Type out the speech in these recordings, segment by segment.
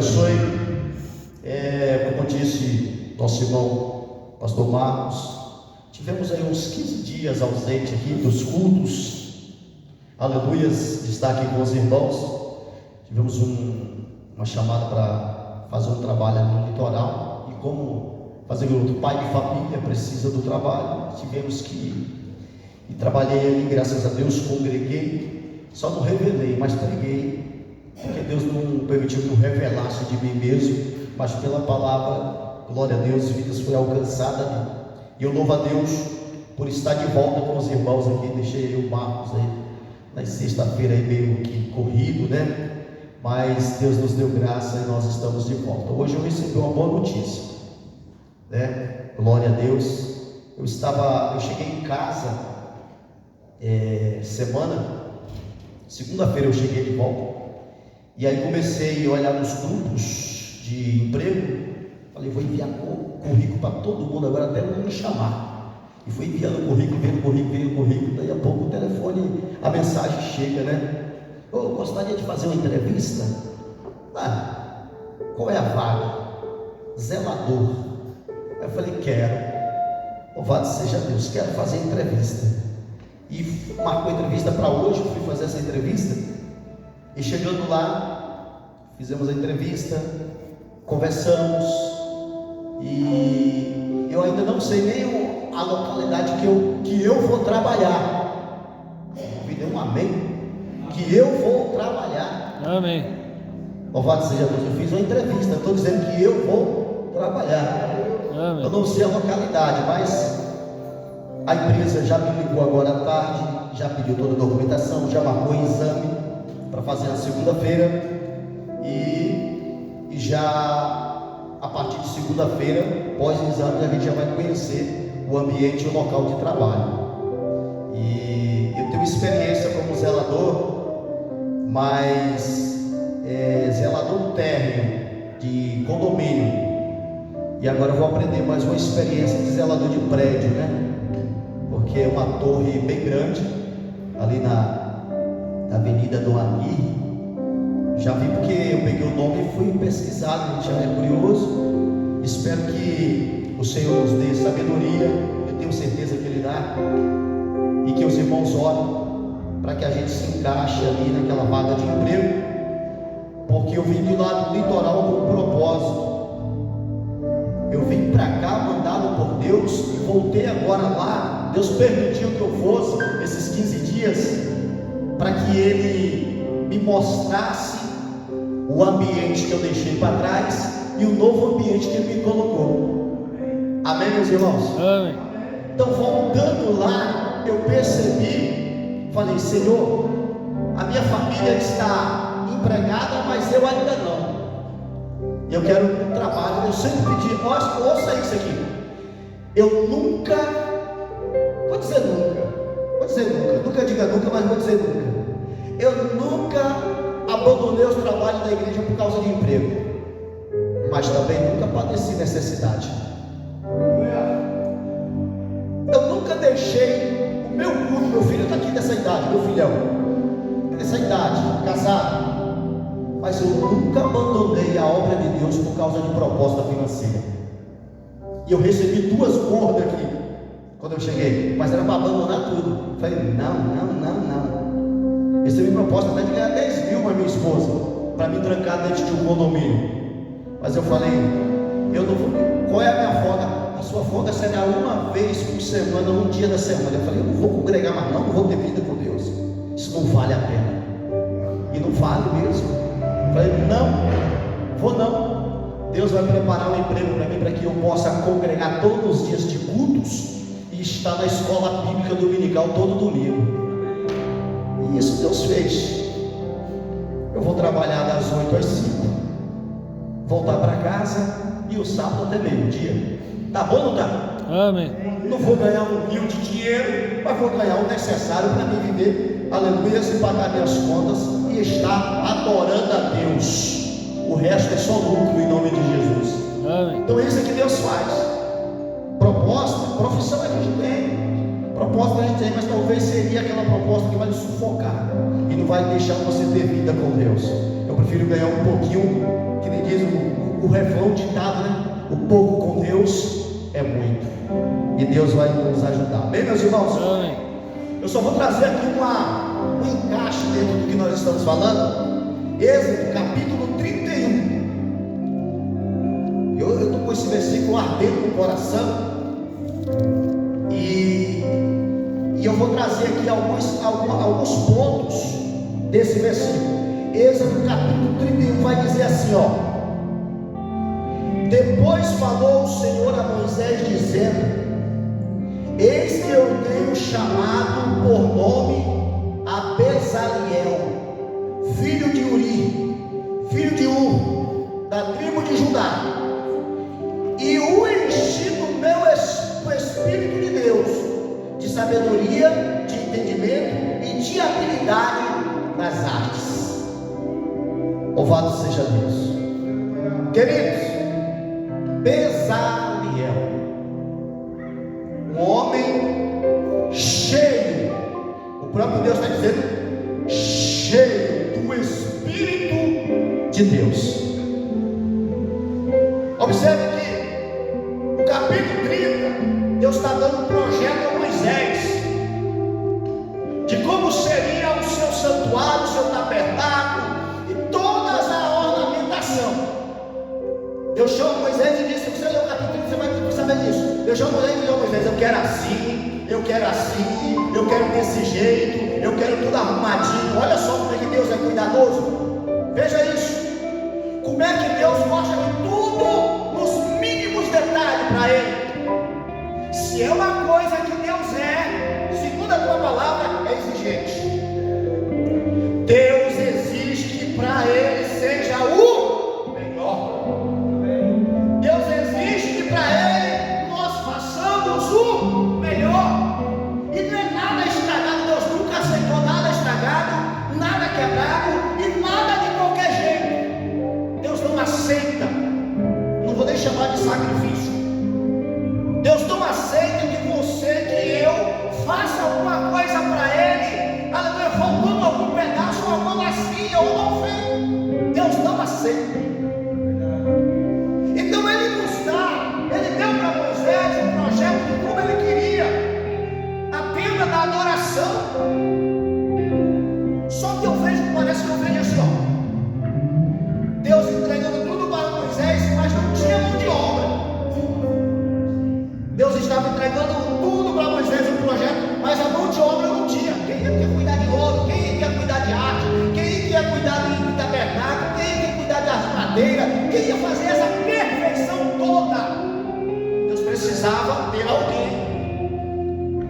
abençoe. Como disse nosso irmão pastor Marcos, tivemos aí uns 15 dias ausente aqui dos cultos, aleluias, de estar aqui com os irmãos. Tivemos uma chamada para fazer um trabalho no litoral, e como fazer outro pai de família precisa do trabalho, tivemos que e trabalhei ali, graças a Deus, congreguei, só não revelei, mas preguei, porque Deus não permitiu que eu revelasse de mim mesmo, mas pela palavra, glória a Deus, vidas foi alcançada ali. E eu louvo a Deus por estar de volta com os irmãos aqui. Deixei o Marcos aí na sexta-feira aí meio que corrido, né? Mas Deus nos deu graça e nós estamos de volta. Hoje eu recebi uma boa notícia, né? Glória a Deus. Eu cheguei em casa segunda-feira eu cheguei de volta, e aí comecei a olhar nos grupos de emprego. Falei, vou enviar currículo para todo mundo agora, até não me chamar. E fui enviando currículo, vendo currículo. Daí a pouco o telefone, a mensagem chega, né? Eu gostaria de fazer uma entrevista. Qual é a vaga? Zelador. Eu falei, quero. Louvado seja Deus, quero fazer entrevista. E marcou a entrevista para hoje. Eu fui fazer essa entrevista, e chegando lá, fizemos a entrevista, conversamos, e eu ainda não sei nem a localidade que eu vou trabalhar. Me dê um amém. Que eu vou trabalhar. Amém. Louvado seja Deus. Eu fiz uma entrevista, estou dizendo que eu vou trabalhar. Amém. Eu não sei a localidade, mas a empresa já me ligou agora à tarde, já pediu toda a documentação, já marcou o exame para fazer na segunda-feira, e já a partir de segunda-feira, pós-exame, a gente já vai conhecer o ambiente e o local de trabalho. E eu tenho experiência como zelador, mas zelador térreo de condomínio, e agora eu vou aprender mais uma experiência de zelador de prédio, né? Porque é uma torre bem grande, ali na Avenida do Amir. Já vi, porque eu peguei o nome e fui pesquisar, a gente já é curioso. Espero que o Senhor nos dê sabedoria, eu tenho certeza que Ele dá, e que os irmãos orem para que a gente se encaixe ali naquela vaga de emprego, porque eu vim de lá do litoral com um propósito. Eu vim para cá mandado por Deus e voltei agora lá. Deus permitiu que eu fosse esses 15 dias para que Ele me mostrasse o ambiente que eu deixei para trás e o novo ambiente que Ele me colocou. Amém, meus irmãos? Amém. Então, voltando lá, eu percebi, falei, Senhor, a minha família está empregada, mas eu ainda não. Eu quero um trabalho. Eu sempre pedi, ouça isso aqui. Eu nunca, vou dizer nunca diga nunca, mas vou dizer nunca. Eu nunca abandonei os trabalhos da igreja por causa de emprego, mas também nunca padeci necessidade. Eu nunca deixei o meu culto. Meu filho está aqui dessa idade, meu filhão, dessa idade, casado. Mas eu nunca abandonei a obra de Deus por causa de proposta financeira. E eu recebi 2 cordas aqui quando eu cheguei, mas era para abandonar tudo. Falei, não. Recebi proposta até de ganhar 10 mil para minha esposa, para me trancar dentro de um condomínio. Mas eu falei, eu não vou. Qual é a minha folga? A sua folga será uma vez por semana, um dia da semana. Eu falei, eu não vou congregar mais, não vou ter vida com Deus. Isso não vale a pena. E não vale mesmo. Falei, não, vou não. Deus vai preparar um emprego para mim, para que eu possa congregar todos os dias de cultos e estar na escola bíblica dominical todo domingo. E isso Deus fez. Eu vou trabalhar das 8 às 5, voltar para casa, e o sábado até meio-dia. Tá bom ou não tá? Amém. Não vou ganhar um rio de dinheiro, mas vou ganhar o necessário para mim viver, aleluia, e pagar minhas contas e estar adorando a Deus. O resto é só lucro em nome de Jesus. Amém. Então é isso que Deus faz. Proposta, profissão a gente tem, proposta a gente tem, mas talvez seria aquela proposta que vai nos sufocar e não vai deixar você ter vida com Deus. Eu prefiro ganhar um pouquinho, que nem diz o refrão ditado, né? O pouco com Deus é muito, e Deus vai nos ajudar. Bem, meus irmãos, eu só vou trazer aqui um encaixe dentro do que nós estamos falando. Êxodo capítulo 31. Eu estou com esse versículo ardendo no coração, e eu vou trazer aqui alguns pontos desse versículo. Êxodo capítulo 31 vai dizer assim, ó: depois falou o Senhor a Moisés dizendo: eis que eu tenho chamado por nome a Bezaliel, filho de Uri, filho de Ur, da tribo de Judá, e o enchi do meu Espírito de Deus, de sabedoria, de entendimento e de habilidade nas artes. Louvado seja Deus. Queridos, Bezaliel, um homem cheio, o próprio Deus está dizendo, cheio do Espírito de Deus. Observe que no capítulo 30, Deus está dando um projeto a Moisés de como seria o seu santuário, o seu tabernáculo e toda a ornamentação. Deus chama Moisés e disse: você lê o capítulo 30, você vai saber disso. Deus chama Moisés e diz: Moisés, eu quero assim, eu quero assim, eu quero desse jeito, eu quero tudo arrumadinho. Olha só como é que Deus é cuidadoso. Veja isso. Como é que Deus mostra que tudo nos mínimos detalhes para Ele. Se é uma coisa que Deus é, segundo a tua palavra, é exigente. Deus exige que para Ele seja o melhor. Deus exige que para Ele nós façamos o melhor. E não é nada estragado. Deus nunca aceitou nada estragado, nada quebrado e nada de qualquer jeito. Deus não aceita, não vou nem chamar de sacrifício. Deus não aceita que você, que eu, faça alguma coisa para Ele, aleluia, faltando algum pedaço, ou alguma massinha, ou não fez. Deus não aceita. Então Ele deu para Moisés um projeto de como Ele queria, a pena da adoração. Só que parece que eu vejo assim, ó, Deus entregando tudo para Moisés, mas não tinha mão de obra. Deus estava entregando tudo para Moisés, um projeto, mas a mão de obra não tinha. Quem ia cuidar de ouro, quem ia cuidar de arte, quem ia cuidar do tabernáculo, quem ia cuidar das madeiras, quem ia fazer essa perfeição toda. Deus precisava ter alguém.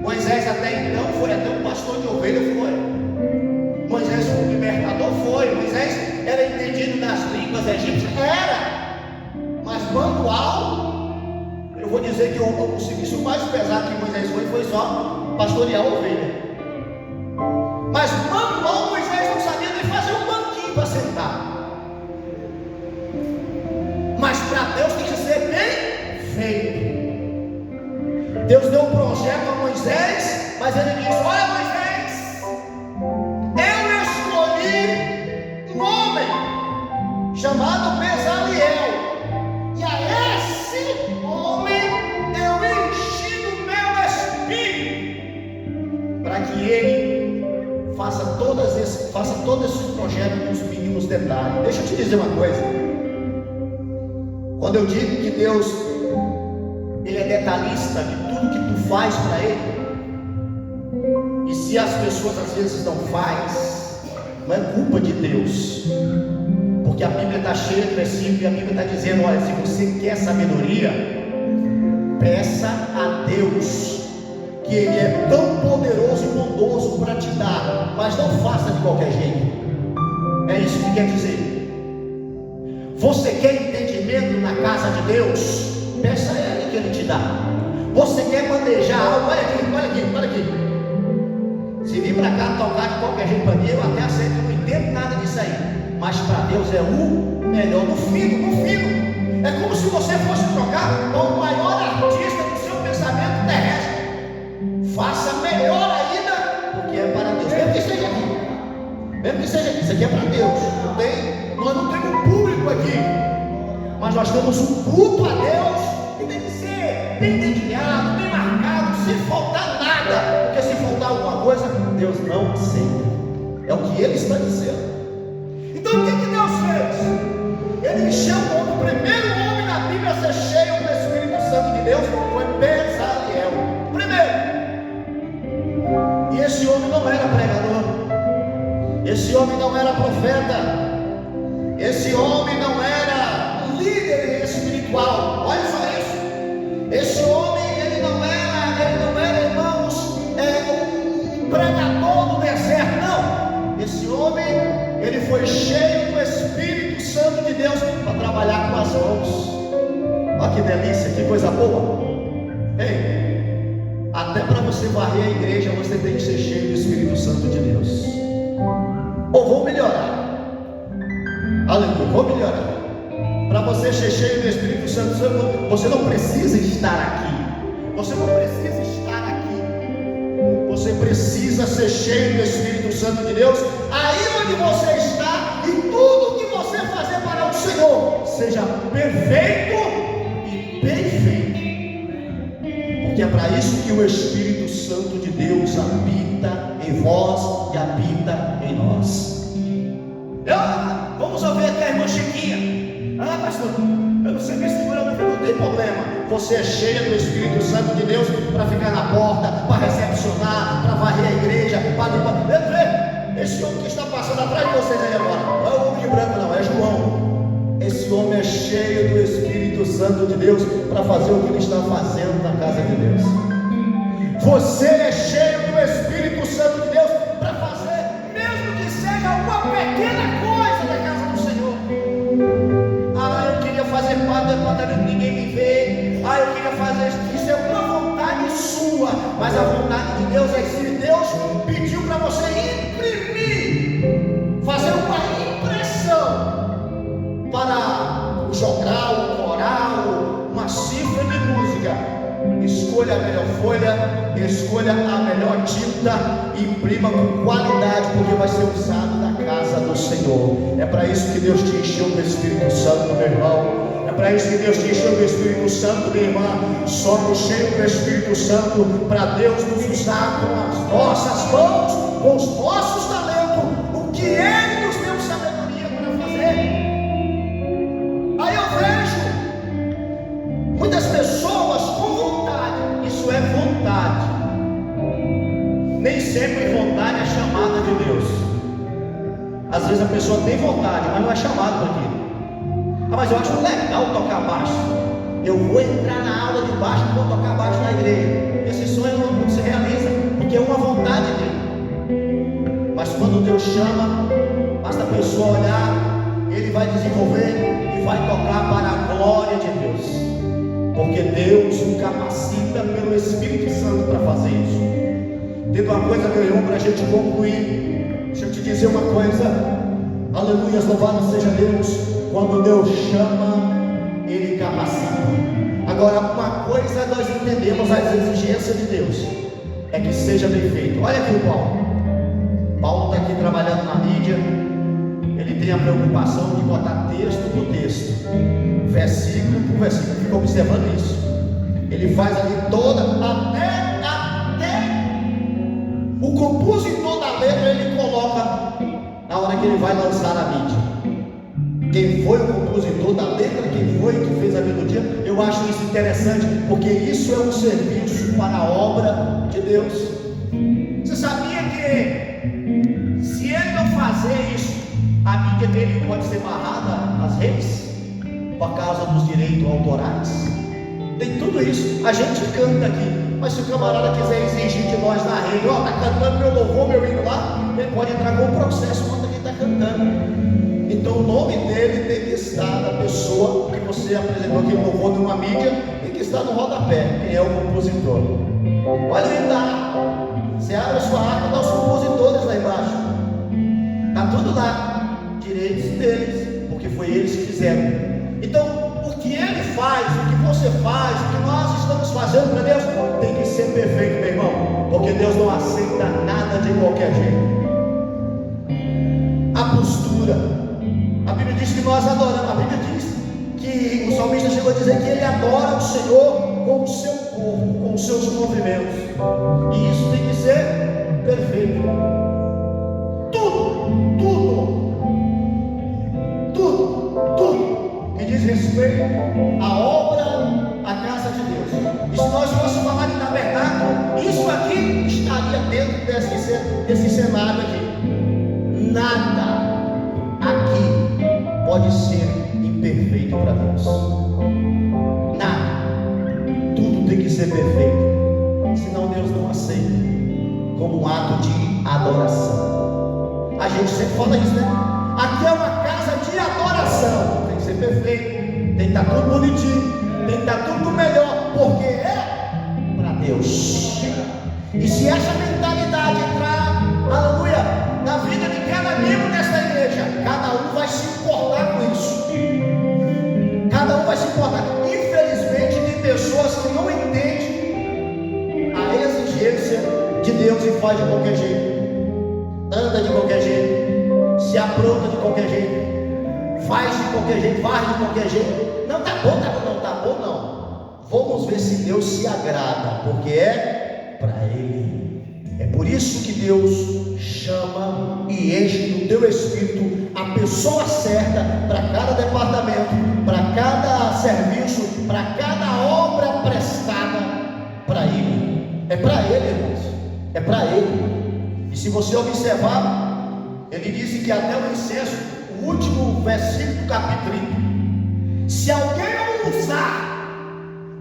Moisés até então foi até um pastor de ovelha, foi. Moisés foi um libertador, foi. Moisés era entendido nas línguas egípcias, era. Mas manual, eu vou dizer que o serviço mais pesado que Moisés foi só pastorear a ovelha. Mas manual, Moisés não sabia nem fazer um banquinho para sentar. Mas para Deus tem que ser bem feito. Deus deu um projeto a Moisés, mas Ele disse: olha, Moisés, eu escolhi um homem chamado Bezaliel, e a esse homem eu enchi do meu Espírito, para que ele faça todo esse projeto nos mínimos detalhes. Deixa eu te dizer uma coisa. Quando eu digo que Deus, Ele é detalhista de tudo que tu faz para Ele, e se as pessoas às vezes não fazem, não é culpa de Deus, porque a Bíblia está cheia de versículos, e a Bíblia está dizendo: olha, se você quer sabedoria, peça a Deus, que Ele é tão poderoso e bondoso para te dar, mas não faça de qualquer jeito. É isso que quer dizer. Você quer entendimento na casa de Deus? Peça a Ele que Ele te dá. Você quer manejar algo? Olha aqui. Se vir para cá tocar de qualquer jeito para mim, eu até aceito, eu não entendo nada disso aí. Mas para Deus é o melhor, no fino. É como se você fosse trocar com o maior artista do seu pensamento terrestre. Faça melhor ainda, porque é para Deus. Quer que seja aqui. Mesmo que seja aqui, isso aqui é para Deus. Nós não temos público aqui, mas nós temos um culto a Deus que tem que ser bem dedilhado, bem marcado, sem faltar nada, porque se faltar alguma coisa, Deus não aceita. É o que Ele está dizendo. Então o que Deus fez? Ele encheu o primeiro homem na Bíblia a ser cheio do Espírito Santo de Deus foi Bezaleel. Primeiro. E esse homem não era pregador. Esse homem não era profeta. Esse homem não era líder espiritual. Olha só isso. Esse homem, ele não era, irmãos, um pregador do deserto. Não. Esse homem, ele foi cheio do Espírito Santo de Deus para trabalhar com as mãos. Olha que delícia, que coisa boa. Ei, até para você varrer a igreja, você tem que ser cheio do Espírito Santo de Deus. Ou vou melhorar. Aleluia, vou melhorar. Para você ser cheio do Espírito Santo, você não precisa estar aqui. Você não precisa estar aqui. Você precisa ser cheio do Espírito Santo de Deus. Aí onde você está, e tudo que você fazer para o Senhor seja perfeito e bem feito. Porque é para isso que o Espírito Santo de Deus habita em vós e habita em nós. Vamos ouvir aqui a irmã Chiquinha. Pastor, eu não sei me segurar, não tem problema. Você é cheia do Espírito Santo de Deus para ficar na porta, para recepcionar, para varrer a igreja, para limpar. Esse homem que está passando atrás de vocês aí agora, não é o homem de branco, não, é João. Esse homem é cheio do Espírito Santo de Deus para fazer o que ele está fazendo na casa de Deus. Você é cheio do Espírito Santo de Deus para fazer, mesmo que seja uma pequena coisa da casa do Senhor. Eu queria fazer parte da ninguém me vê. Eu queria fazer isso. Isso é uma vontade sua, mas a vontade de Deus é que se Deus pediu para você imprimir, fazer uma impressão para o jogral, o coral, uma cifra de música, escolha a melhor folha, escolha a melhor tinta, imprima com qualidade, porque vai ser usado na casa do Senhor. É para isso que Deus te encheu do Espírito Santo, meu irmão. É para isso que Deus te encheu do Espírito Santo, minha irmã. Somos cheios do Espírito Santo para Deus nos usar com as nossas mãos, com os nossos talentos, o que Ele nos deu sabedoria para fazer. Aí eu vejo muitas pessoas com vontade. Isso é vontade. Nem sempre vontade é chamada de Deus. Às vezes a pessoa tem vontade, mas não é chamada para aquilo. Mas eu acho legal tocar baixo. Eu vou entrar na aula de baixo e vou tocar baixo na igreja. Esse sonho não se realiza, porque é uma vontade dele. Mas quando Deus chama, basta a pessoa olhar, ele vai desenvolver e vai tocar para a glória de Deus. Porque Deus o capacita pelo Espírito Santo para fazer isso. Tendo uma coisa, meu irmão, para a gente concluir, deixa eu te dizer uma coisa. Aleluia, louvado seja Deus. Quando Deus chama, Ele capacita. Agora, uma coisa nós entendemos as exigências de Deus, é que seja bem feito. Olha aqui o Paulo. Paulo está aqui trabalhando na mídia. Ele tem a preocupação de botar texto por texto, versículo por versículo. Fica observando isso. Ele faz ali toda, até o compositor da letra ele coloca na hora que ele vai lançar a mídia. Quem foi o compositor da letra, quem foi que fez a melodia. Eu acho isso interessante, porque isso é um serviço para a obra de Deus. Você sabia que se ele não fazer isso, a mídia dele pode ser barrada nas redes por causa dos direitos autorais? Tem tudo isso. A gente canta aqui, mas se o camarada quiser exigir de nós na rede, está cantando meu louvor, meu hino lá, ele pode entrar com um processo quando ele está cantando. Então o nome dele tem que estar da pessoa que você apresentou aqui no louvor de uma mídia, tem que estar no rodapé, quem é o compositor. Olha aí, tá. Você abre a sua arte, dá os compositores lá embaixo. Está tudo lá, direitos deles, porque foi eles que fizeram. Então, o que ele faz, o que você faz, o que nós estamos fazendo para Deus, tem que ser perfeito, meu irmão, porque Deus não aceita nada de qualquer jeito. postura. A Bíblia diz que nós adoramos. A Bíblia diz que o salmista chegou a dizer que ele adora o Senhor com o seu corpo, com os seus movimentos. E isso tem que ser perfeito. Tudo que diz respeito à obra, à casa de Deus. E se nós fôssemos falar de tabernáculo, isso aqui estaria dentro desse cenário aqui. Nada aqui pode ser imperfeito para Deus. Nada. Tudo tem que ser perfeito. Senão Deus não aceita como um ato de adoração. A gente sempre fala isso, né? Aqui é uma casa de adoração. Tem que ser perfeito. Tem que estar tudo bonitinho. Tem que estar tudo melhor. Porque é para Deus. E se essa mentalidade entrar, aleluia, na vida de cada membro desta igreja, cada um vai se importar com isso. Cada um vai se importar. Infelizmente tem pessoas que não entendem a exigência de Deus e faz de qualquer jeito. Anda de qualquer jeito, se apronta de qualquer jeito, faz de qualquer jeito, varre de qualquer jeito. Não tá bom, não tá bom não. Vamos ver se Deus se agrada, porque é para Ele. É por isso que Deus chama e enche do teu espírito a pessoa certa para cada departamento, para cada serviço, para cada obra prestada para Ele. É para Ele, irmãos. É para Ele. E se você observar, ele disse que até o incenso, o último versículo do capítulo 30, se alguém ousar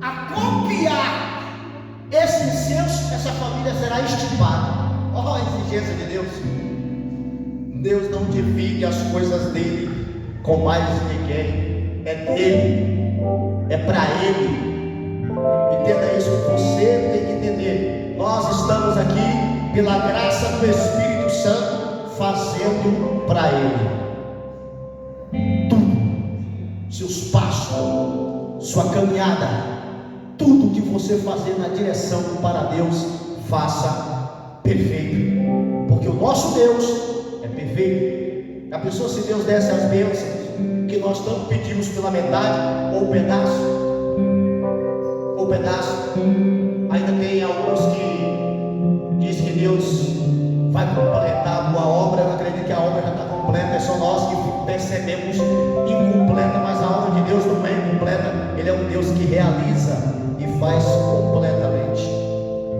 apropriar esse incenso, essa família será extirpada. Olha a exigência de Deus. Deus não divide as coisas dele com mais ninguém. É dele, é para ele. Entenda isso, você tem que entender. Nós estamos aqui pela graça do Espírito Santo, fazendo para Ele tudo, seus passos, sua caminhada, tudo que você fazer na direção para Deus, faça perfeito, porque o nosso Deus é perfeito. A pessoa, se Deus desse as bênçãos que nós tanto pedimos pela metade ou pedaço, ainda tem alguns que diz que Deus vai completar a boa obra. Eu acredito que a obra já está completa, é só nós que percebemos incompleta, mas a obra de Deus não é incompleta. Ele é um Deus que realiza e faz completamente,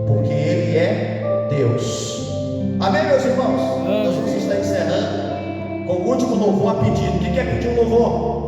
porque Ele é Deus. Amém, meus irmãos? Nós vamos estar encerrando com o último louvor a pedido. O que é pedir um louvor?